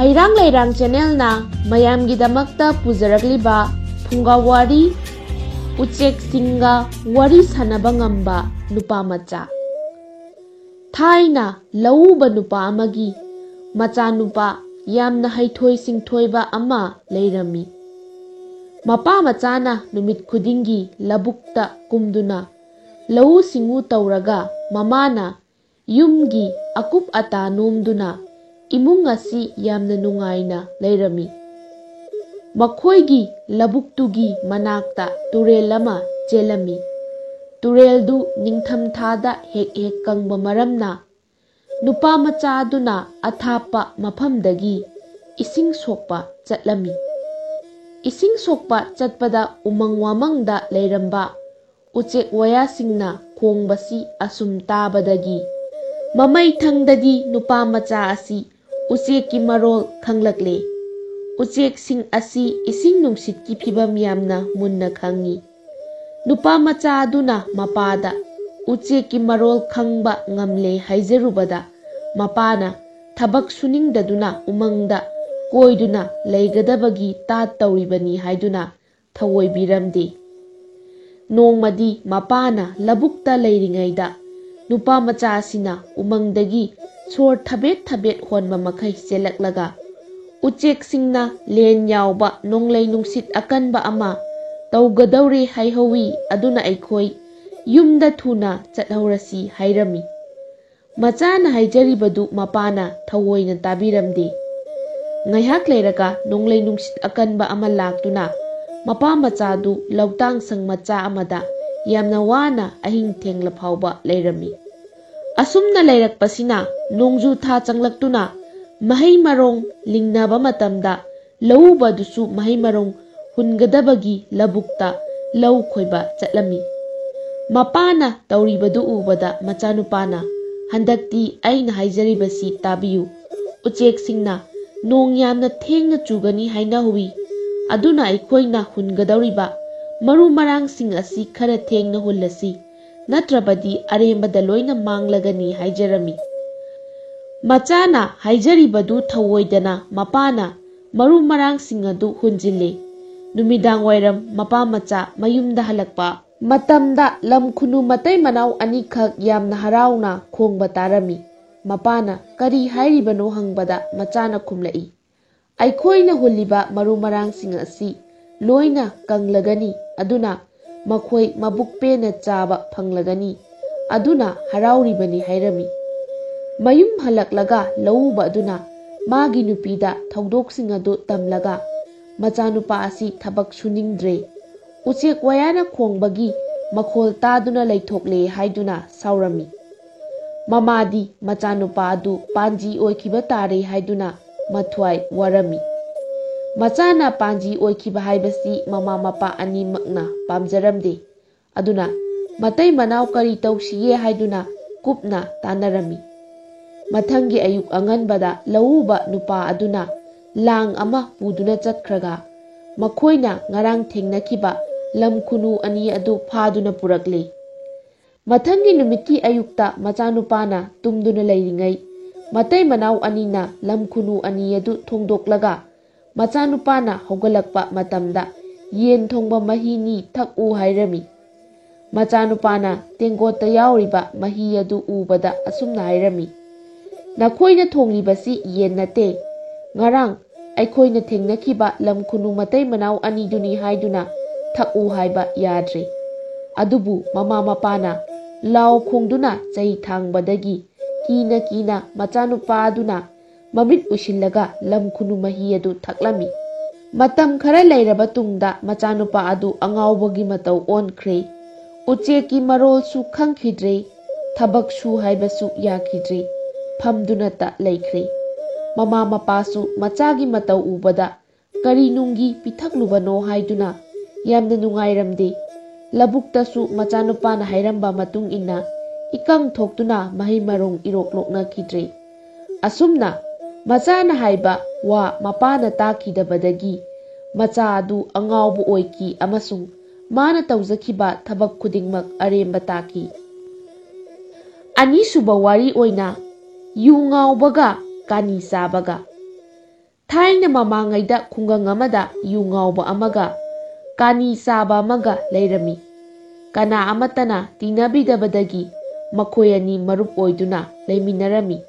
Hairang Lairang Channel na mayamgidamakta pujarakliba phunga wari uchek singa wari sanaba ngamba nupa macha. Thaina lauba nupa amagi macha nupa yamna haithoi singthoiba ama leirami. Mapa machana numit khudingi labukta kumduna lau singu tauraga mamana yumgi akup ata nomduna imung asi yamna nungaina leirami. Makhoigi labuktugi manakta turel lama chelami. Turel du ningtham thada hek kangba maramna nupa macha aduna athapa maphamdagi ising sokpa chatlami. Ising sokpa chatpada umang wamangda leiramba uchek wayasingna khongbasi asum tabadagi mamai thangdadi nupa macha asi ucheki marol khanglakle. Uchek sing asi ising nungsitki phibam yamna munna khangi. Nupa macha aduna mapada ucheki marol khangba ngamle haijarubada mapana thabak suningdaduna umangda koiduna leigadabagi ta tauribani haiduna thawoi biramde. Nongmadi mapana labukta leiringaida nupa macha asina umangdagi sor thabet honba makhai selaklaga uchek singna len yawba nonglei nungsit akanba ama tawgadaure haihawi aduna aikhoi yumda thuna chathaurasi hairami. Machana haijaribadu mapana thawoina tabiramde. Ngayhak leiraga nonglei nungsit akanba ama laktuna mapa machadu lautang sang macha amada yamna wana ahing thengla phawba leirami. Asumna leirakpasina nongju tha changlaktuna mahai marong lingnaba matamda lauba dusu mahai marong hungadabagi labukta lau khoiba chatlami. Mapana tauribadu ubada machanupana handakti aina haijaribasi tabiyu. Uchek singna nong yamna thengna chugani haina hui aduna aikhoina hungadauriba maru marang sing asi khara thengna hullasi natrabadi arembada loina manglagani haijarami. Machana haijaribadu thawoidana mapana maru marang singadu hunjille. Numidang wairam mapa macha mayumda halakpa matamda lamkhunu matai manau anikhak yamna harauna khongba tarami. Mapana kari hairibano hangbada machana khumlai. Aikhoina hulliba maru marang sing asi loina kanglagani aduna makhoi mabukpena chaba phanglagani aduna harauribani hairami. Mayum halaklaga lauba aduna magi nupida thaudoksinga do tamlaga machanupa asi thabak suningdre. Uchek wayana khongbagi makhol taduna leithokle haiduna saurami. Mamadi machanupa adu panji oikiba tare haiduna mathwai warami. Machana panji oikiba haibasi mama mapa ani makna pamjaramde. Aduna matai manau kari tausiye haiduna kupna tanarami. Mathangi ayuk anganbada lauba nupa aduna lang ama puduna chatkhraga makhoina ngarang thengnakiba lamkhunu ani adu phaduna purakle. Mathangi numiti ayukta machanupana tumduna leiringai matai manau anina lamkhunu ani adu thongdoklaga machanupana hogalakpa matamda yen thongba mahini thaku hairami. Machanupana tengota yauriba mahi adu ubada asumna hairami. Nakhoina thonglibasi yen nate ngarang aikhoina thengnakiba lamkhunu matai manau ani duni haiduna thaku haiba yadre. Adubu mama mapana lau khongduna chai thangbadagi kina machanupa aduna mamit usillaga lamkhunu mahi adu thaklami. Matam khara leiraba tungda machanupa adu angawbagi matau onkhre. Ucheki marol su khangkhidre thabak su haibasu yakhidre phamduna ta leikhre. Mama mapasu machagi matau ubada kari nungi pithaklubano haiduna yamna nungairamde. Labuktasu machanupana hairamba matung inna ikang thoktuna mahai marong iroklokna khidre. Asumna machana haiba wa mapana takhidabadagi macha adu angawbu oiki amasung mana tawjakhiba thabak khudingmak aremba taki. Ani suba wari oina yu ngawbaga kani sabaga. ꯊꯥꯏꯅ ꯃꯃꯥꯡꯉꯩꯗ ꯈꯨꯡꯒꯪ ꯑꯃꯗ U ꯉꯥꯎꯕ ꯑꯃꯒ ꯀꯥꯅꯤ ꯆꯥꯕ ꯑꯃꯒ ꯂꯩꯔꯝꯃꯤ꯫ ꯀꯅꯥ ꯑꯃꯠꯇꯅ ꯇꯤꯟꯅꯕꯤꯗꯕꯗꯒꯤ ꯃꯈꯣꯏ ꯑꯅꯤ ꯃꯔꯨꯞ ꯑꯣꯏꯗꯨꯅ ꯂꯩꯃꯤꯟꯅꯔꯝꯃꯤ꯫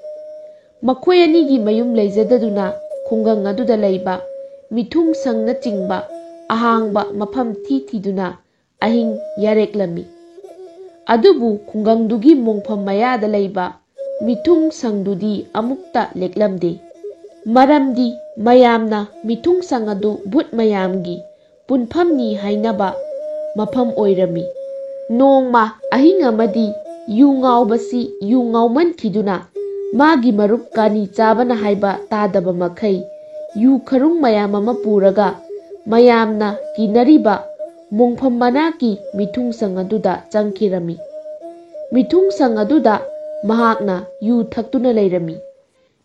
ꯃꯈꯣꯏ ꯑꯅꯤꯒꯤ ꯃꯌꯨꯝ ꯂꯩꯖꯗꯗꯨꯅ ꯈꯨꯡꯒꯪ ꯑꯗꯨꯗ ꯂꯩꯕ ꯃꯤꯊꯨꯡꯁꯪꯅꯆꯤꯡꯕ ꯑꯍꯥꯡꯕ ꯃꯐꯝ ꯊꯤꯗꯨꯅ ꯑꯍꯤꯡ ꯌꯥꯔꯦꯛꯂꯝꯃꯤ꯫ ꯑꯗꯨꯕꯨ ꯈꯨꯡꯒꯪꯗꯨꯒꯤ ꯃꯣꯡꯐꯝ ꯃꯌꯥꯗ ꯂꯩꯕ ꯃꯤꯊꯨꯡꯁꯪꯗꯨꯗꯤ ꯑꯃꯨꯛꯇ ꯂꯦꯛꯂꯝꯗꯦ꯫ ꯃꯔꯝꯗꯤ ꯃꯌꯥꯝꯅ ꯃꯤꯊꯨꯡꯁꯪ ꯑꯗꯨ ꯚꯨꯠ ꯃꯌꯥꯝꯒꯤ ꯄꯨꯟꯐꯝꯅꯤ ꯍꯥꯏꯅꯕ ꯃꯐꯝ ꯑꯣꯏꯔꯝꯃꯤ꯫ ꯅꯣꯡꯃ ꯑꯍꯤꯡ ꯑꯃꯗꯤ ꯌꯨ ꯉꯥꯎꯕꯁꯤ ꯌꯨ ꯉꯥꯎꯃꯟꯈꯤꯗꯨꯅ ꯃꯥꯒꯤ ꯃꯔꯨꯞ ꯀꯥꯅꯤ ꯆꯥꯕꯅ ꯍꯥꯏꯕ ꯇꯥꯗꯕ ꯃꯈꯩ ꯌꯨ ꯈꯔꯨꯡ ꯃꯌꯥꯝ ꯑꯃ ꯄꯨꯔꯒ ꯃꯌꯥꯝꯅ ꯀꯤꯅꯔꯤꯕ ꯃꯣꯡꯐꯝ ꯃꯅꯥꯛꯀꯤ ꯃꯤꯊꯨꯡꯁꯪ ꯑꯗꯨꯗ ꯆꯪꯈꯤꯔꯝꯃꯤ꯫ ꯃꯤꯊꯨꯡꯁꯪ ꯑꯗꯨꯗ ꯃꯍꯥꯛꯅ ꯌꯨ ꯊꯛꯇꯨꯅ ꯂꯩꯔꯝꯃꯤ꯫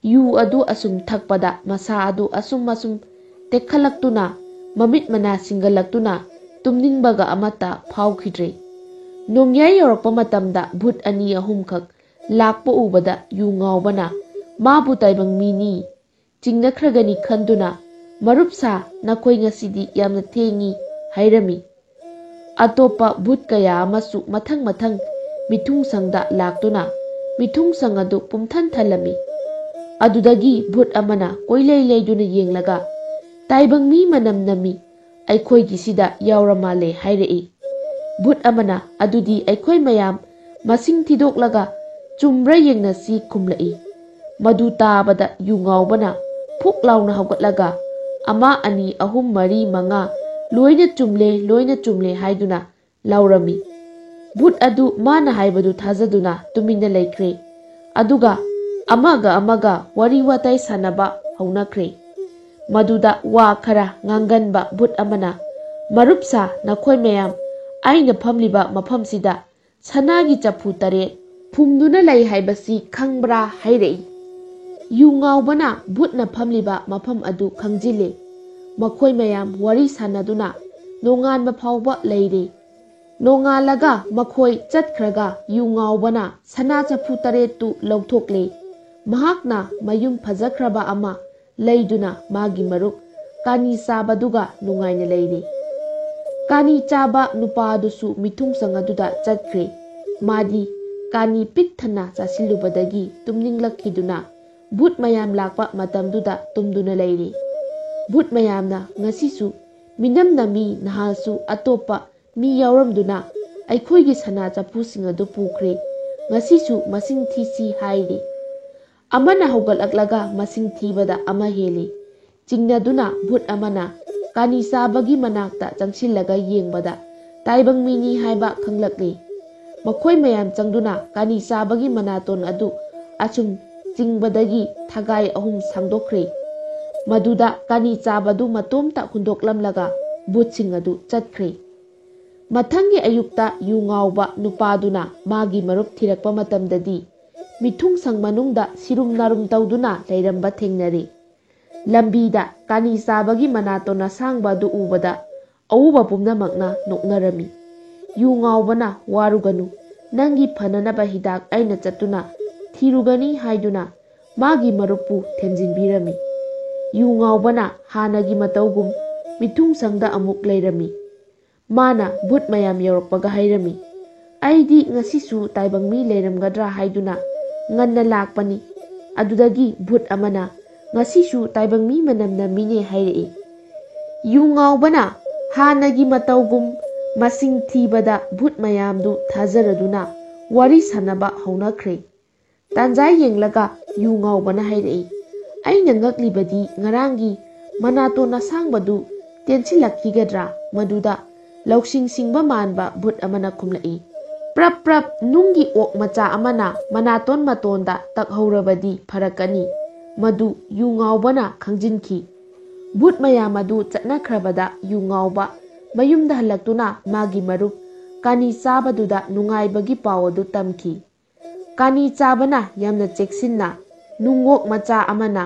ꯌꯨ ꯑꯗꯨ ꯑꯁꯨꯝ ꯊꯛꯄꯗ ꯃꯁꯥ ꯑꯗꯨ ꯑꯁꯨꯝ ꯇꯦꯛꯈꯠꯂꯛꯇꯨꯅ ꯃꯃꯤꯠ ꯃꯅꯥ ꯁꯤꯡꯒꯠꯂꯛꯇꯨꯅ ꯇꯨꯝꯅꯤꯡꯕꯒ ꯑꯃꯠꯇ ꯐꯥꯎꯈꯤꯗ꯭ꯔꯦ꯫ ꯅꯣꯡꯌꯥꯏ ꯌꯧꯔꯛꯄ ꯃꯇꯝꯗ ꯚꯨꯠ ꯑꯅꯤ ꯑꯍꯨꯝꯈꯛ ꯂꯥꯛꯄ ꯎꯕꯗ ꯌꯨ ꯉꯥꯎꯕꯅ ꯃꯥꯕꯨ ꯇꯥꯏꯕꯪ ꯃꯤꯅꯤ ꯆꯤꯡꯅꯈ꯭ꯔꯒꯅꯤ ꯈꯟꯗꯨꯅ "ꯃꯔꯨꯞꯁꯥ, ꯅꯈꯣꯏ ꯉꯁꯤꯗꯤ ꯌꯥꯝꯅ ꯊꯦꯡꯉꯤ" ꯍꯥꯏꯔꯝꯃꯤ꯫ ꯑꯇꯣꯞꯄ ꯚꯨꯠ ꯀꯌꯥ ꯑꯃꯁꯨ ꯃꯊꯪ ꯃꯤꯊꯨꯡꯁꯪꯗ ꯂꯥꯛꯇꯨꯅ ꯃꯤꯊꯨꯡꯁꯪ ꯑꯗꯨ ꯄꯨꯝꯊꯟ ꯊꯜꯂꯝꯃꯤ꯫ ꯑꯗꯨꯗꯒꯤ ꯚꯨꯠ ꯑꯃꯅ ꯀꯣꯏꯂꯩ ꯂꯩꯗꯨꯅ ꯌꯦꯡꯂꯒ "ꯇꯥꯏꯕꯪ ꯃꯤ ꯃꯅꯝ ꯅꯝꯃꯤ, ꯑꯩꯈꯣꯏꯒꯤꯁꯤꯗ ꯌꯥꯎꯔ ꯃꯥꯜꯂꯦ" ꯍꯥꯏꯔꯛꯏ꯫ ꯚꯨꯠ ꯑꯃꯅ "ꯑꯗꯨꯗꯤ ꯑꯩꯈꯣꯏ ꯃꯌꯥꯝ ꯃꯁꯤꯡ ꯊꯤꯗꯣꯛꯂꯒ ꯆꯨꯝꯕ꯭ꯔꯥ ꯌꯦꯡꯅꯁꯤ" ꯈꯨꯝꯂꯛꯏ꯫ ꯃꯗꯨ ꯇꯥꯕꯗ ꯌꯨ ꯉꯥꯎꯕꯅ ꯐꯨꯛ ꯂꯥꯎꯅ ꯍꯧꯒꯠꯂꯒ 1, 2, 3, 4, 5 ꯂꯣꯏꯅ ꯆꯨꯝꯂꯦ ꯍꯥꯏꯗꯨꯅ ꯂꯥꯎꯔꯝꯃꯤ꯫ ꯚꯨꯠ ꯑꯗꯨ ꯃꯥꯅ ꯍꯥꯏꯕꯗꯨ ꯊꯥꯖꯗꯨꯅ ꯇꯨꯃꯤꯟꯅ ꯂꯩꯈ꯭ꯔꯦ꯫ ꯑꯗꯨꯒ ꯑꯃꯒ ꯋꯥꯔꯤ ꯋꯥꯇꯥꯏ ꯁꯥꯟꯅꯕ ꯍꯧꯅꯈ꯭ꯔꯦ꯫ ꯃꯗꯨꯗ ꯋꯥ ꯈꯔ ꯉꯥꯡꯒꯟꯕ ꯚꯨꯠ ꯑꯃꯅ "ꯃꯔꯨꯞꯁꯥ, ꯅꯈꯣꯏ ꯃꯌꯥꯝ ꯑꯩꯅ ꯐꯝꯂꯤꯕ ꯃꯐꯝꯁꯤꯗ ꯁꯅꯥꯒꯤ ꯆꯐꯨ 3 ꯐꯨꯝꯗꯨꯅ ꯂꯩ ꯍꯥꯏꯕꯁꯤ ꯈꯪꯕ꯭ꯔꯥ" ꯍꯥꯏꯔꯛꯏ꯫ ꯌꯨ ꯉꯥꯎꯕꯅ ꯚꯨꯠꯅ ꯐꯝꯂꯤꯕ ꯃꯐꯝ ꯑꯗꯨ ꯈꯪꯖꯤꯜꯂꯦ꯫ ꯃꯈꯣꯏ ꯃꯌꯥꯝ ꯋꯥꯔꯤ ꯁꯥꯟꯅꯗꯨꯅ ꯅꯣꯡꯉꯥꯟꯕ ꯐꯥꯎꯕ ꯂꯩꯔꯦ꯫ ꯅꯣꯡꯉꯥꯜꯂꯒ ꯃꯈꯣꯏ ꯆꯠꯈ꯭ꯔꯒ ꯌꯨ ꯉꯥꯎꯕꯅ ꯁꯅꯥ ꯆꯐꯨ 3ꯇꯨ ꯂꯧꯊꯣꯛꯂꯦ꯫ ꯃꯍꯥꯛꯅ ꯃꯌꯨꯝ ꯐꯖꯈ꯭ꯔꯕ ꯑꯃ ꯂꯩꯗꯨꯅ ꯃꯥꯒꯤ ꯃꯔꯨꯞ ꯀꯥꯅꯤ ꯆꯥꯕꯗꯨꯒ ꯅꯨꯡꯉꯥꯏꯅ ꯂꯩꯔꯦ꯫ ꯀꯥꯅꯤ ꯆꯥꯕ ꯅꯨꯄꯥ ꯑꯗꯨꯁꯨ ꯃꯤꯊꯨꯡꯁꯪ ꯑꯗꯨꯗ ꯆꯠꯈ꯭ꯔꯦ꯫ ꯃꯥꯗꯤ ꯀꯥꯅꯤ ꯄꯤꯛ ꯊꯟꯅ ꯆꯥꯁꯤꯜꯂꯨꯕꯗꯒꯤ ꯇꯨꯝꯅꯤꯡꯂꯛꯈꯤꯗꯨꯅ ꯚꯨꯠ ꯃꯌꯥꯝ ꯂꯥꯛꯄ ꯃꯇꯝꯗꯨꯗ ꯇꯨꯝꯗꯨꯅ ꯂꯩꯔꯦ꯫ ꯚꯨꯠ ꯃꯌꯥꯝꯅ "ꯉꯁꯤꯁꯨ ꯃꯤꯅꯝ ꯅꯝꯃꯤ, ꯅꯍꯥꯜꯁꯨ ꯑꯇꯣꯞꯄ ꯃꯤ ꯌꯥꯎꯔꯝꯗꯨꯅ ꯑꯩꯈꯣꯏꯒꯤ ꯁꯅꯥ ꯆꯐꯨꯁꯤꯡ ꯑꯗꯨ ꯄꯨꯈ꯭ꯔꯦ, ꯉꯁꯤꯁꯨ ꯃꯁꯤꯡ ꯊꯤꯁꯤ" ꯍꯥꯏꯔꯦ꯫ ꯑꯃꯅ ꯍꯧꯒꯠꯂꯛꯂꯒ ꯃꯁꯤꯡ ꯊꯤꯕꯗ ꯑꯃ ꯍꯦꯜꯂꯦ꯫ ꯆꯤꯡꯅꯗꯨꯅ ꯚꯨꯠ ꯑꯃꯅ ꯀꯥꯅꯤ ꯆꯥꯕꯒꯤ ꯃꯅꯥꯛꯇ ꯆꯪꯁꯤꯜꯂꯒ ꯌꯦꯡꯕꯗ ꯇꯥꯏꯕꯪ ꯃꯤꯅꯤ ꯍꯥꯏꯕ ꯈꯪꯂꯛꯂꯦ꯫ ꯃꯈꯣꯏ ꯃꯌꯥꯝ ꯆꯪꯗꯨꯅ ꯀꯥꯅꯤ ꯆꯥꯕꯒꯤ ꯃꯅꯥꯇꯣꯟ ꯑꯗꯨ ꯑꯁꯨꯝ ꯆꯤꯡꯕꯗꯒꯤ ꯊꯒꯥꯏ 3 ꯁꯥꯡꯗꯣꯛꯈ꯭ꯔꯦ꯫ ꯃꯗꯨꯗ ꯀꯥꯅꯤ ꯆꯥꯕꯗꯨ ꯃꯇꯣꯝꯇ ꯍꯨꯟꯗꯣꯛꯂꯝꯂꯒ ꯚꯨꯠꯁꯤꯡ ꯑꯗꯨ ꯆꯠꯈ꯭ꯔꯦ꯫ ꯃꯊꯪꯒꯤ ꯑꯌꯨꯛꯇ ꯌꯨ ꯉꯥꯎꯕ ꯅꯨꯄꯥꯗꯨꯅ ꯃꯥꯒꯤ ꯃꯔꯨꯞ ꯊꯤꯔꯛꯄ ꯃꯇꯝꯗꯗꯤ ꯃꯤꯊꯨꯡꯁꯪ ꯃꯅꯨꯡꯗ ꯁꯤꯔꯨꯝ ꯅꯥꯔꯨꯝ ꯇꯧꯗꯨꯅ ꯂꯩꯔꯝꯕ ꯊꯦꯡꯅꯔꯦ꯫ ꯂꯝꯕꯤꯗ ꯀꯥꯅꯤ ꯆꯥꯕꯒꯤ ꯃꯅꯥꯇꯣꯟ ꯑꯁꯥꯡꯕ ꯑꯗꯨ ꯎꯕꯗ ꯑꯎꯕ ꯄꯨꯝꯅꯃꯛꯅ ꯅꯣꯛꯅꯔꯝꯃꯤ꯫ ꯌꯨ ꯉꯥꯎꯕꯅ "ꯋꯥꯔꯨꯒꯅꯨ, ꯅꯪꯒꯤ ꯐꯅꯅꯕ ꯍꯤꯗꯥꯛ ꯑꯩꯅ ꯆꯠꯇꯨꯅ ꯊꯤꯔꯨꯒꯅꯤ" ꯍꯥꯏꯗꯨꯅ ꯃꯥꯒꯤ ꯃꯔꯨꯞꯄꯨ ꯊꯦꯝꯖꯤꯟꯕꯤꯔꯝꯃꯤ꯫ ꯌꯨ ꯉꯥꯎꯕꯅ ꯍꯥꯟꯅꯒꯤ ꯃꯇꯧꯒꯨꯝ ꯃꯤꯊꯨꯡꯁꯪꯗ ꯑꯃꯨꯛ ꯂꯩꯔꯝꯃꯤ꯫ ꯃꯥꯅ ꯚꯨꯠ ꯃꯌꯥꯝ ꯌꯧꯔꯛꯄꯒ ꯍꯥꯏꯔꯝꯃꯤ, "ꯑꯩꯗꯤ ꯉꯁꯤꯁꯨ ꯇꯥꯏꯕꯪ ꯃꯤ ꯂꯩꯔꯝꯒꯗ꯭ꯔꯥ ꯍꯥꯏꯗꯨꯅ ꯉꯟꯅ ꯂꯥꯛꯄꯅꯤ"꯫ ꯑꯗꯨꯗꯒꯤ ꯚꯨꯠ ꯑꯃꯅ "ꯉꯁꯤꯁꯨ ꯇꯥꯏꯕꯪ ꯃꯤ ꯃꯅꯝ ꯅꯝꯃꯤꯅꯦ" ꯍꯥꯏꯔꯛꯏ꯫ ꯌꯨ ꯉꯥꯎꯕꯅ ꯍꯥꯟꯅꯒꯤ ꯃꯇꯧꯒꯨꯝ ꯃꯁꯤꯡ ꯊꯤꯕꯗ ꯚꯨꯠ ꯃꯌꯥꯝꯗꯨ ꯊꯥꯖꯔꯗꯨꯅ ꯋꯥꯔꯤ ꯁꯥꯟꯅꯕ ꯍꯧꯅꯈ꯭ꯔꯦ꯫ ꯇꯥꯟꯖꯥ ꯌꯦꯡꯂꯒ ꯌꯨ ꯉꯥꯎꯕꯅ ꯍꯥꯏꯔꯛꯏ, "ꯑꯩꯅ ꯉꯛꯂꯤꯕꯗꯤ ꯉꯔꯥꯡꯒꯤ ꯃꯅꯥꯇꯣꯟ ꯑꯁꯥꯡꯕꯗꯨ ꯇꯦꯟꯁꯤꯜꯂꯛꯈꯤꯒꯗ꯭ꯔꯥ"꯫ ꯃꯗꯨꯗ ꯂꯧꯁꯤꯡ ꯁꯤꯡꯕ ꯃꯥꯟꯕ ꯚꯨꯠ ꯑꯃꯅ ꯈꯨꯝꯂꯛꯏ, "ꯄ꯭ꯔꯞ ꯅꯨꯡꯒꯤ ꯑꯣꯛ ꯃꯆꯥ ꯑꯃꯅ ꯃꯅꯥꯇꯣꯟ ꯃꯇꯣꯟꯗ ꯇꯛꯍꯧꯔꯕꯗꯤ ꯐꯔꯛꯀꯅꯤ"꯫ ꯃꯗꯨ ꯌꯨ ꯉꯥꯎꯕꯅ ꯈꯪꯖꯤꯟꯈꯤ꯫ ꯚꯨꯠ ꯃꯌꯥꯝ ꯑꯗꯨ ꯆꯠꯅꯈ꯭ꯔꯕꯗ ꯌꯨ ꯉꯥꯎꯕ ꯃꯌꯨꯝꯗ ꯍꯜꯂꯛꯇꯨꯅ ꯃꯥꯒꯤ ꯃꯔꯨꯞ ꯀꯥꯅꯤ ꯆꯥꯕꯗꯨꯗ ꯅꯨꯡꯉꯥꯏꯕꯒꯤ ꯄꯥꯎ ꯑꯗꯨ ꯇꯝꯈꯤ꯫ ꯀꯥꯅꯤ ꯆꯥꯕꯅ ꯌꯥꯝꯅ ꯆꯦꯛꯁꯤꯟꯅ ꯅꯨꯡꯑꯣꯛ ꯃꯆꯥ ꯑꯃꯅ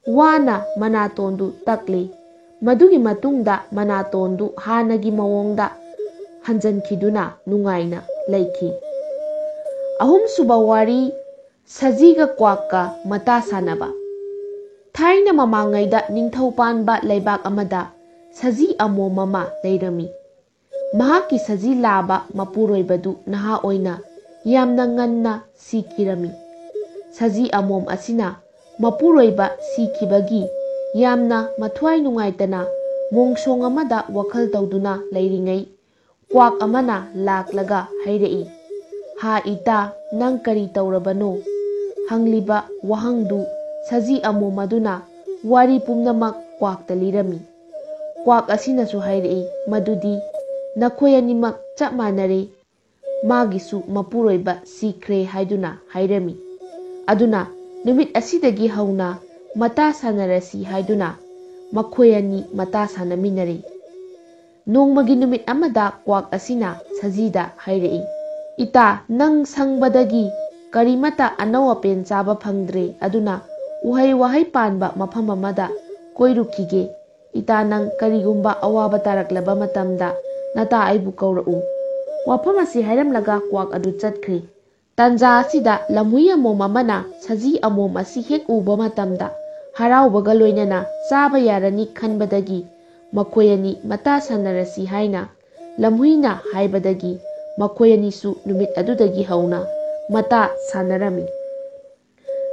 ꯋꯥꯅ ꯃꯅꯥꯇꯣꯟꯗꯨ ꯇꯛꯂꯦ꯫ ꯃꯗꯨꯒꯤ ꯃꯇꯨꯡꯗ ꯃꯅꯥꯇꯣꯟꯗꯨ ꯍꯥꯟꯅꯒꯤ ꯃꯑꯣꯡꯗ ꯍꯟꯖꯟꯈꯤꯗꯨꯅ ꯅꯨꯡꯉꯥꯏꯅ ꯂꯩꯈꯤ꯫ 3ꯁꯨꯕ ꯋꯥꯔꯤ ꯁꯖꯤꯒ ꯀ꯭ꯋꯥꯛꯀ ꯃꯇꯥ ꯁꯥꯟꯅꯕ꯫ ꯊꯥꯏꯅ ꯃꯃꯥꯡꯉꯩꯗ ꯅꯤꯡꯊꯧ ꯄꯥꯟꯕ ꯂꯩꯕꯥꯛ ꯑꯃꯗ ꯁꯖꯤ ꯑꯃꯣꯝ ꯑꯃ ꯂꯩꯔꯝꯃꯤ꯫ ꯃꯍꯥꯛꯀꯤ ꯁꯖꯤ ꯂꯥꯕ ꯃꯄꯨꯔꯣꯏꯕꯗꯨ ꯅꯍꯥ ꯑꯣꯏꯅ ꯌꯥꯝꯅ ꯉꯟꯅ ꯁꯤꯈꯤꯔꯝꯃꯤ꯫ ꯁꯖꯤ ꯑꯃꯣꯝ ꯑꯁꯤꯅ ꯃꯄꯨꯔꯣꯏꯕ ꯁꯤꯈꯤꯕꯒꯤ ꯌꯥꯝꯅ ꯃꯊ꯭ꯋꯥꯏ ꯅꯨꯡꯉꯥꯏꯇꯅ ꯃꯣꯡꯁꯣꯡ ꯑꯃꯗ ꯋꯥꯈꯜ ꯇꯧꯗꯨꯅ ꯂꯩꯔꯤꯉꯩ ꯀ꯭ꯋꯥꯛ ꯑꯃꯅ ꯂꯥꯛꯂꯒ ꯍꯥꯏꯔꯛꯏ, "ꯍꯥ ꯏꯇꯥ, ꯅꯪ ꯀꯔꯤ ꯇꯧꯔꯕꯅꯣ?" ꯍꯪꯂꯤꯕ ꯋꯥꯍꯪꯗꯨ ꯁꯖꯤ ꯑꯃꯣꯝ ꯑꯗꯨꯅ ꯋꯥꯔꯤ ꯄꯨꯝꯅꯃꯛ ꯀ꯭ꯋꯥꯛꯇ ꯂꯤꯔꯝꯃꯤ꯫ ꯀ꯭ꯋꯥꯛ ꯑꯁꯤꯅꯁꯨ ꯍꯥꯏꯔꯛꯏ ꯃꯗꯨꯗꯤ ꯅꯈꯣꯏ ꯑꯅꯤꯃꯛ ꯆꯞ ꯃꯥꯟꯅꯔꯦ, ꯃꯥꯒꯤꯁꯨ ꯃꯄꯨꯔꯣꯏꯕ ꯁꯤꯈ꯭ꯔꯦ ꯍꯥꯏꯗꯨꯅ ꯍꯥꯏꯔꯝꯃꯤ꯫ ꯑꯗꯨꯅ ꯅꯨꯃꯤꯠ ꯑꯁꯤꯗꯒꯤ ꯍꯧꯅ ꯃꯇꯥ ꯁꯥꯟꯅꯔꯁꯤ ꯍꯥꯏꯗꯨꯅ ꯃꯈꯣꯏ ꯑꯅꯤ ꯃꯇꯥ ꯁꯥꯟꯅꯃꯤꯟꯅꯔꯦ꯫ ꯅꯣꯡꯃꯒꯤ ꯅꯨꯃꯤꯠ ꯑꯃꯗ ꯀ꯭ꯋꯥꯛ ꯑꯁꯤꯅ ꯁꯖꯤꯗ ꯍꯥꯏꯔꯛꯏ, "ꯏꯇꯥ, ꯅꯪ ꯁꯪꯕꯗꯒꯤ ꯀꯔꯤꯃꯠꯇ ꯑꯅꯧ ꯑꯄꯦꯟ ꯆꯥꯕ ꯐꯪꯗ꯭ꯔꯦ, ꯑꯗꯨꯅ ꯎꯍꯩ ꯋꯥꯍꯩ ꯄꯥꯟꯕ ꯃꯐꯝ ꯑꯃꯗ ꯀꯣꯏꯔꯨꯈꯤꯒꯦ꯫ ꯏꯇꯥ, ꯅꯪ ꯀꯔꯤꯒꯨꯝꯕ ꯑꯋꯥꯕ ꯇꯥꯔꯛꯂꯕ ꯃꯇꯝꯗ ꯅꯇꯥ ꯑꯩꯕꯨ ꯀꯧꯔꯛꯎ." ꯋꯥꯐꯝ ꯑꯁꯤ ꯍꯥꯏꯔꯝꯂꯒ ꯀ꯭ꯋꯥꯛ ꯑꯗꯨ ꯆꯠꯈ꯭ꯔꯦ꯫ ꯇꯥꯟꯖꯥ ꯑꯁꯤꯗ ꯂꯝꯍꯨꯏ ꯑꯃꯣꯝ ꯑꯃꯅ ꯁꯖꯤ ꯑꯃꯣꯝ ꯑꯁꯤ ꯍꯦꯛ ꯎꯕ ꯃꯇꯝꯗ ꯍꯔꯥꯎꯕꯒ ꯂꯣꯏꯅꯅ ꯆꯥꯕ ꯌꯥꯔꯅꯤ ꯈꯟꯕꯗꯒꯤ ꯃꯈꯣꯏ ꯑꯅꯤ ꯃꯇꯥ ꯁꯥꯟꯅꯔꯁꯤ ꯍꯥꯏꯅ ꯂꯝꯍꯨꯏꯅ ꯍꯥꯏꯕꯗꯒꯤ ꯃꯈꯣꯏ ꯑꯅꯤꯁꯨ ꯅꯨꯃꯤꯠ ꯑꯗꯨꯗꯒꯤ ꯍꯧꯅ ꯃꯇꯥ ꯁꯥꯟꯅꯔꯝꯃꯤ꯫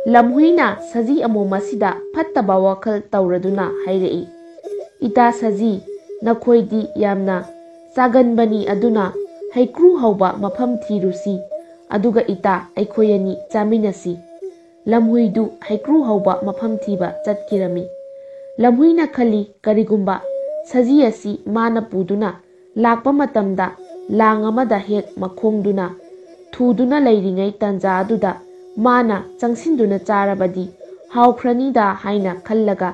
ꯂꯝꯍꯨꯏꯅ ꯁꯖꯤ ꯑꯃꯣꯝ ꯑꯁꯤꯗ ꯐꯠꯇꯕ ꯋꯥꯈꯜ ꯇꯧꯔꯗꯨꯅ ꯍꯥꯏꯔꯛꯏ, "ꯏꯇꯥ ꯁꯖꯤ, ꯅꯈꯣꯏꯗꯤ ꯌꯥꯝꯅ ꯆꯥꯒꯟꯕꯅꯤ, ꯑꯗꯨꯅ ꯍꯩꯀ꯭ꯔꯨ ꯍꯧꯕ ꯃꯐꯝ ꯊꯤꯔꯨꯁꯤ, ꯑꯗꯨꯒ ꯏꯇꯥ ꯑꯩꯈꯣꯏ ꯑꯅꯤ ꯆꯥꯃꯤꯟꯅꯁꯤ." ꯂꯝꯍꯨꯏꯗꯨ ꯍꯩꯀ꯭ꯔꯨ ꯍꯧꯕ ꯃꯐꯝ ꯊꯤꯕ ꯆꯠꯈꯤꯔꯝꯃꯤ꯫ ꯂꯝꯍꯨꯏꯅ ꯈꯜꯂꯤ ꯀꯔꯤꯒꯨꯝꯕ ꯁꯖꯤ ꯑꯁꯤ ꯃꯥꯅ ꯄꯨꯗꯨꯅ ꯂꯥꯛꯄ ꯃꯇꯝꯗ ꯂꯥꯡ ꯑꯃꯗ ꯍꯦꯛ ꯃꯈꯣꯡꯗꯨꯅ ꯊꯨꯗꯨꯅ ꯂꯩꯔꯤꯉꯩ ꯇꯥꯟꯖꯥ ꯑꯗꯨꯗ ꯃꯥꯅ ꯆꯪꯁꯤꯟꯗꯨꯅ ꯆꯥꯔꯕꯗꯤ ꯍꯥꯎꯈ꯭ꯔꯅꯤꯗ ꯍꯥꯏꯅ ꯈꯜꯂꯒ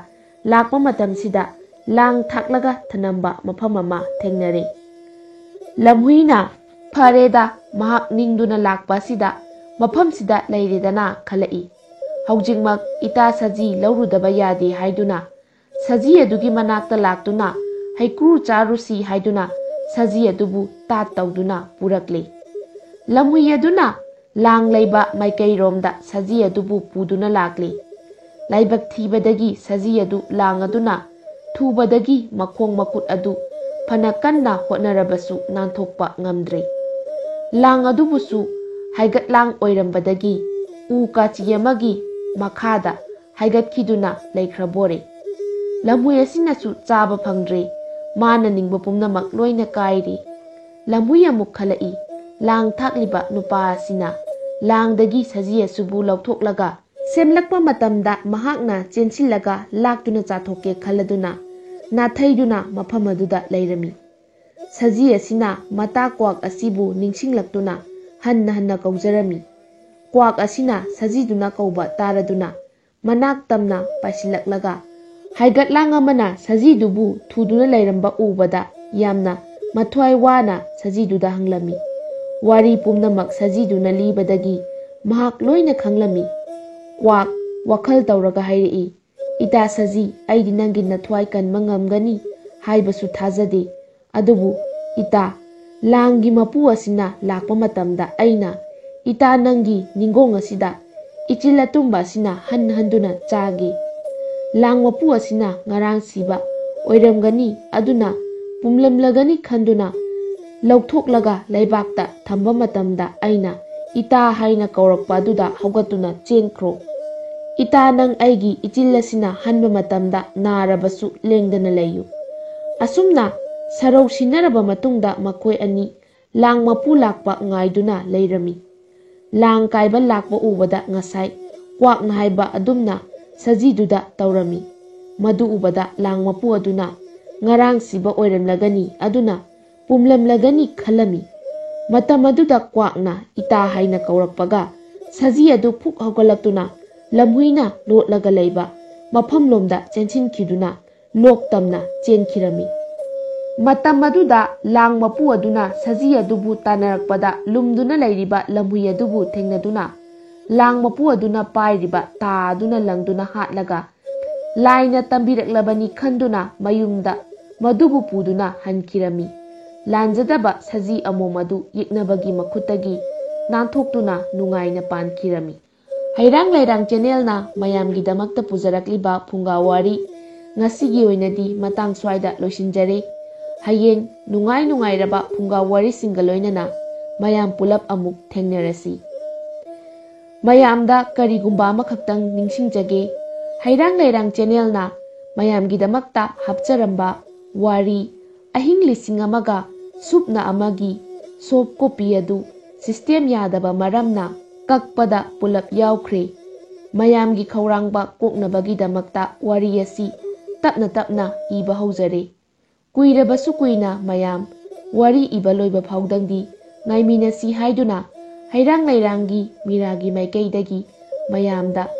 ꯂꯥꯛꯄ ꯃꯇꯝꯁꯤꯗ ꯂꯥꯡ ꯊꯥꯛꯂꯒ ꯊꯅꯝꯕ ꯃꯐꯝ ꯑꯃ ꯊꯦꯡꯅꯔꯦ꯫ ꯂꯝꯍꯨꯏꯅ "ꯐꯔꯦꯗ, ꯃꯍꯥꯛ ꯅꯤꯡꯗꯨꯅ ꯂꯥꯛꯄ ꯑꯁꯤꯗ ꯃꯐꯝꯁꯤꯗ ꯂꯩꯔꯦꯗꯅ ꯈꯜꯂꯛꯏ꯫ ꯍꯧꯖꯤꯛꯃꯛ ꯏꯇꯥ ꯁꯖꯤ ꯂꯧꯔꯨꯗꯕ ꯌꯥꯗꯦ ꯍꯥꯏꯗꯨꯅ ꯁꯖꯤ ꯑꯗꯨꯒꯤ ꯃꯅꯥꯛꯇ ꯂꯥꯛꯇꯨꯅ ꯍꯩꯀ꯭ꯔꯨ ꯆꯥꯔꯨꯁꯤ ꯍꯥꯏꯗꯨꯅ ꯁꯖꯤ ꯑꯗꯨꯕꯨ ꯇꯥꯠ ꯇꯧꯗꯨꯅ ꯄꯨꯔꯛꯂꯦ꯫ ꯂꯝꯍꯨꯏ ꯑꯗꯨꯅ ꯂꯥꯡ ꯂꯩꯕ ꯃꯥꯏꯀꯩꯔꯣꯝꯗ ꯁꯖꯤ ꯑꯗꯨꯕꯨ ꯄꯨꯗꯨꯅ ꯂꯥꯛꯂꯦ꯫ ꯂꯥꯏꯕꯛ ꯊꯤꯕꯗꯒꯤ ꯁꯖꯤ ꯑꯗꯨ ꯂꯥꯡ ꯑꯗꯨꯅ ꯊꯨꯕꯗꯒꯤ ꯃꯈꯣꯡ ꯃꯈꯨꯠ ꯑꯗꯨ ꯐꯅ ꯀꯟꯅ ꯍꯣꯠꯅꯔꯕꯁꯨ ꯅꯥꯟꯊꯣꯛꯄ ꯉꯝꯗ꯭ꯔꯦ꯫ ꯂꯥꯡ ꯑꯗꯨꯕꯨꯁꯨ ꯍꯥꯏꯒꯠꯂꯥꯡ ꯑꯣꯏꯔꯝꯕꯗꯒꯤ ꯎ ꯀꯥꯆꯤ ꯑꯃꯒꯤ ꯃꯈꯥꯗ ꯍꯥꯏꯒꯠꯈꯤꯗꯨꯅ ꯂꯩꯈ꯭ꯔꯕꯣꯔꯦ꯫ ꯂꯝꯍꯨꯏ ꯑꯁꯤꯅꯁꯨ ꯆꯥꯕ ꯐꯪꯗ꯭ꯔꯦ, ꯃꯥꯅ ꯅꯤꯡꯕ ꯄꯨꯝꯅꯃꯛ ꯂꯣꯏꯅ ꯀꯥꯏꯔꯦ꯫ ꯂꯝꯍꯨꯏ ꯑꯃꯨꯛ ꯈꯜꯂꯛꯏ, ꯂꯥꯡ ꯊꯥꯛꯂꯤꯕ ꯅꯨꯄꯥ ꯑꯁꯤꯅ ꯂꯥꯡꯗꯒꯤ ꯁꯖꯤ ꯑꯁꯤꯕꯨ ꯂꯧꯊꯣꯛꯂꯒ ꯁꯦꯝꯂꯛꯄ ꯃꯇꯝꯗ ꯃꯍꯥꯛꯅ ꯆꯦꯟꯁꯤꯜꯂꯒ ꯂꯥꯛꯇꯨꯅ ꯆꯥꯊꯣꯛꯀꯦ ꯈꯜꯂꯗꯨꯅ ꯅꯥꯊꯩꯗꯨꯅ ꯃꯐꯝ ꯑꯗꯨꯗ ꯂꯩꯔꯝꯃꯤ꯫ ꯁꯖꯤ ꯑꯁꯤꯅ ꯃꯇꯥ ꯀ꯭ꯋꯥꯛ ꯑꯁꯤꯕꯨ ꯅꯤꯡꯁꯤꯡꯂꯛꯇꯨꯅ ꯍꯟꯅ ꯍꯟꯅ ꯀꯧꯖꯔꯝꯃꯤ꯫ ꯀ꯭ꯋꯥꯛ ꯑꯁꯤꯅ ꯁꯖꯤꯗꯨꯅ ꯀꯧꯕ ꯇꯥꯔꯗꯨꯅ ꯃꯅꯥꯛ ꯇꯝꯅ ꯄꯥꯏꯁꯤꯜꯂꯛꯂꯒ ꯍꯥꯏꯒꯠꯂꯥꯡ ꯑꯃꯅ ꯁꯖꯤꯗꯨꯕꯨ ꯊꯨꯗꯨꯅ ꯂꯩꯔꯝꯕ ꯎꯕꯗ ꯌꯥꯝꯅ ꯃꯊ꯭ꯋꯥꯏ ꯋꯥꯅ ꯁꯖꯤꯗꯨꯗ ꯍꯪꯂꯝꯃꯤ꯫ ꯋꯥꯔꯤ ꯄꯨꯝꯅꯃꯛ ꯁꯖꯤꯗꯨꯅ ꯂꯤꯕꯗꯒꯤ ꯃꯍꯥꯛ ꯂꯣꯏꯅ ꯈꯪꯂꯝꯃꯤ꯫ ꯀ꯭ꯋꯥꯛ ꯋꯥꯈꯜ ꯇꯧꯔꯒ ꯍꯥꯏꯔꯛꯏ, "ꯏꯇꯥ ꯁꯖꯤ, ꯑꯩꯗꯤ ꯅꯪꯒꯤ ꯅꯊ꯭ꯋꯥꯏ ꯀꯟꯕ ꯉꯝꯒꯅꯤ ꯍꯥꯏꯕꯁꯨ ꯊꯥꯖꯗꯦ, ꯑꯗꯨꯕꯨ ꯏꯇꯥ, ꯂꯥꯡꯒꯤ ꯃꯄꯨ ꯑꯁꯤꯅ ꯂꯥꯛꯄ ꯃꯇꯝꯗ ꯑꯩꯅ ꯏꯇꯥ ꯅꯪꯒꯤ ꯅꯤꯡꯒꯣꯡ ꯑꯁꯤꯗ ꯏꯆꯤꯜ ꯑꯇꯨꯝꯕ ꯑꯁꯤꯅ ꯍꯟꯍꯟꯗꯨꯅ ꯆꯥꯒꯦ꯫ ꯂꯥꯡ ꯃꯄꯨ ꯑꯁꯤꯅ ꯉꯔꯥꯡ ꯁꯤꯕ ꯑꯣꯏꯔꯝꯒꯅꯤ, ꯑꯗꯨꯅ ꯄꯨꯝꯂꯝꯂꯒꯅꯤ ꯈꯟꯗꯨꯅ ꯂꯧꯊꯣꯛꯂꯒ ꯂꯩꯕꯥꯛꯇ ꯊꯝꯕ ꯃꯇꯝꯗ ꯑꯩꯅ ꯏꯇꯥ ꯍꯥꯏꯅ ꯀꯧꯔꯛꯄ ꯑꯗꯨꯗ ꯍꯧꯒꯠꯇꯨꯅ ꯆꯦꯟꯈ꯭ꯔꯣ꯫ ꯏꯇꯥ, ꯅꯪ ꯑꯩꯒꯤ ꯏꯆꯤꯜ ꯑꯁꯤꯅ ꯍꯟꯕ ꯃꯇꯝꯗ ꯅꯥꯔꯕꯁꯨ ꯂꯦꯡꯗꯅ ꯂꯩꯌꯨ." ꯑꯁꯨꯝꯅ ꯁꯔꯧ ꯁꯤꯟꯅꯔꯕ ꯃꯇꯨꯡꯗ ꯃꯈꯣꯏ ꯑꯅꯤ ꯂꯥꯡ ꯃꯄꯨ ꯂꯥꯛꯄ ꯉꯥꯏꯗꯨꯅ ꯂꯩꯔꯝꯃꯤ꯫ ꯂꯥꯡ ꯀꯥꯏꯕ ꯂꯥꯛꯄ ꯎꯕꯗ ꯉꯁꯥꯏ ꯀ꯭ꯋꯥꯛꯅ ꯍꯥꯏꯕ ꯑꯗꯨꯝꯅ ꯁꯖꯤꯗꯨꯗ ꯇꯧꯔꯝꯃꯤ꯫ ꯃꯗꯨ ꯎꯕꯗ ꯂꯥꯡ ꯃꯄꯨ ꯑꯗꯨꯅ ꯉꯔꯥꯡ ꯁꯤꯕ ꯑꯣꯏꯔꯝꯂꯒꯅꯤ, ꯑꯗꯨꯅ ꯄꯨꯝꯂꯝꯂꯒꯅꯤ ꯈꯜꯂꯝꯃꯤ꯫ ꯃꯇꯝ ꯑꯗꯨꯗ ꯀ꯭ꯋꯥꯛꯅ ꯏꯇꯥ ꯍꯥꯏꯅ ꯀꯧꯔꯛꯄꯒ ꯁꯖꯤ ꯑꯗꯨ ꯐꯨꯛ ꯍꯧꯒꯠꯂꯛꯇꯨꯅ ꯂꯝꯍꯨꯏꯅ ꯂꯣꯠꯂꯒ ꯂꯩꯕ ꯃꯐꯝꯂꯣꯝꯗ ꯆꯦꯟꯁꯤꯟꯈꯤꯗꯨꯅ ꯂꯣꯛ ꯇꯝꯅ ꯆꯦꯟꯈꯤꯔꯝꯃꯤ꯫ ꯃꯇꯝ ꯑꯗꯨꯗ ꯂꯥꯡ ꯃꯄꯨ ꯑꯗꯨꯅ ꯁꯖꯤ ꯑꯗꯨꯕꯨ ꯇꯥꯟꯅꯔꯛꯄꯗ ꯂꯨꯝꯗꯨꯅ ꯂꯩꯔꯤꯕ ꯂꯝꯍꯨꯏ ꯑꯗꯨꯕꯨ ꯊꯦꯡꯅꯗꯨꯅ ꯂꯥꯡ ꯃꯄꯨ ꯑꯗꯨꯅ ꯄꯥꯏꯔꯤꯕ ꯇꯥ ꯑꯗꯨꯅ ꯂꯪꯗꯨꯅ ꯍꯥꯠꯂꯒ ꯂꯥꯏꯅ ꯇꯝꯕꯤꯔꯛꯂꯕꯅꯤ ꯈꯟꯗꯨꯅ ꯃꯌꯨꯝꯗ ꯃꯗꯨꯕꯨ ꯄꯨꯗꯨꯅ ꯍꯟꯈꯤꯔꯝꯃꯤ꯫ ꯂꯥꯟꯖꯗꯕ ꯁꯖꯤ ꯑꯃꯣꯝ ꯑꯗꯨ ꯌꯦꯛꯅꯕꯒꯤ ꯃꯈꯨꯠꯇꯒꯤ ꯅꯥꯟꯊꯣꯛꯇꯨꯅ ꯅꯨꯡꯉꯥꯏꯅ ꯄꯥꯟꯈꯤꯔꯝꯃꯤ꯫ ꯍꯩꯔꯥꯡ ꯂꯩꯔꯥꯡ ꯆꯦꯅꯦꯜꯅ ꯃꯌꯥꯝꯒꯤꯗꯃꯛꯇ ꯄꯨꯖꯔꯛꯂꯤꯕ ꯐꯨꯡꯒꯥ ꯋꯥꯔꯤ ꯉꯁꯤꯒꯤ ꯑꯣꯏꯅꯗꯤ ꯃꯇꯥꯡ ꯁ꯭ꯋꯥꯏꯗ ꯂꯣꯏꯁꯤꯟꯖꯔꯦ꯫ ꯍꯌꯦꯡ ꯅꯨꯡꯉꯥꯏ ꯅꯨꯡꯉꯥꯏꯔꯕ ꯐꯨꯡꯒꯥ ꯋꯥꯔꯤꯁꯤꯡꯒ ꯂꯣꯏꯅꯅ ꯃꯌꯥꯝ ꯄꯨꯂꯞ ꯑꯃꯨꯛ ꯊꯦꯡꯅꯔꯁꯤ꯫ ꯃꯌꯥꯝꯗ ꯀꯔꯤꯒꯨꯝꯕ ꯑꯃꯈꯛꯇꯪ ꯅꯤꯡꯁꯤꯡꯖꯒꯦ, ꯍꯩꯔꯥꯡ ꯂꯩꯔꯥꯡ ꯆꯦꯅꯦꯜꯅ ꯃꯌꯥꯝꯒꯤꯗꯃꯛꯇ ꯍꯥꯞꯆꯔꯝꯕ ꯋꯥꯔꯤ ꯑꯍꯤꯡ 1000ꯒ ꯁꯨꯞꯅ ꯑꯃꯒꯤ ꯁꯣꯐꯠ ꯀꯣꯄꯤ ꯑꯗꯨ ꯁꯤꯁꯇꯦꯝ ꯌꯥꯗꯕ ꯃꯔꯝꯅ ꯀꯛꯄꯗ ꯄꯨꯂꯞ ꯌꯥꯎꯈ꯭ꯔꯦ꯫ ꯃꯌꯥꯝꯒꯤ ꯈꯧꯔꯥꯡꯕ ꯀꯣꯛꯅꯕꯒꯤꯗꯃꯛꯇ ꯋꯥꯔꯤ ꯑꯁꯤ ꯇꯞꯅ ꯇꯞꯅ ꯏꯕ ꯍꯧꯖꯔꯦ꯫ ꯀꯨꯏꯔꯕꯁꯨ ꯀꯨꯏꯅ ꯃꯌꯥꯝ ꯋꯥꯔꯤ ꯏꯕ ꯂꯣꯏꯕ ꯐꯥꯎꯗꯪꯗꯤ ꯉꯥꯏꯃꯤꯟꯅꯁꯤ ꯍꯥꯏꯗꯨꯅ ꯍꯩꯔꯥꯡ ꯂꯩꯔꯥꯡꯒꯤ ꯃꯤꯔꯥꯒꯤ ꯃꯥꯏꯀꯩꯗꯒꯤ ꯃꯌꯥꯝꯗ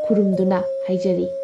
ꯈꯨꯔꯨꯝꯗꯨꯅ ꯍꯥꯏꯖꯔꯤ꯫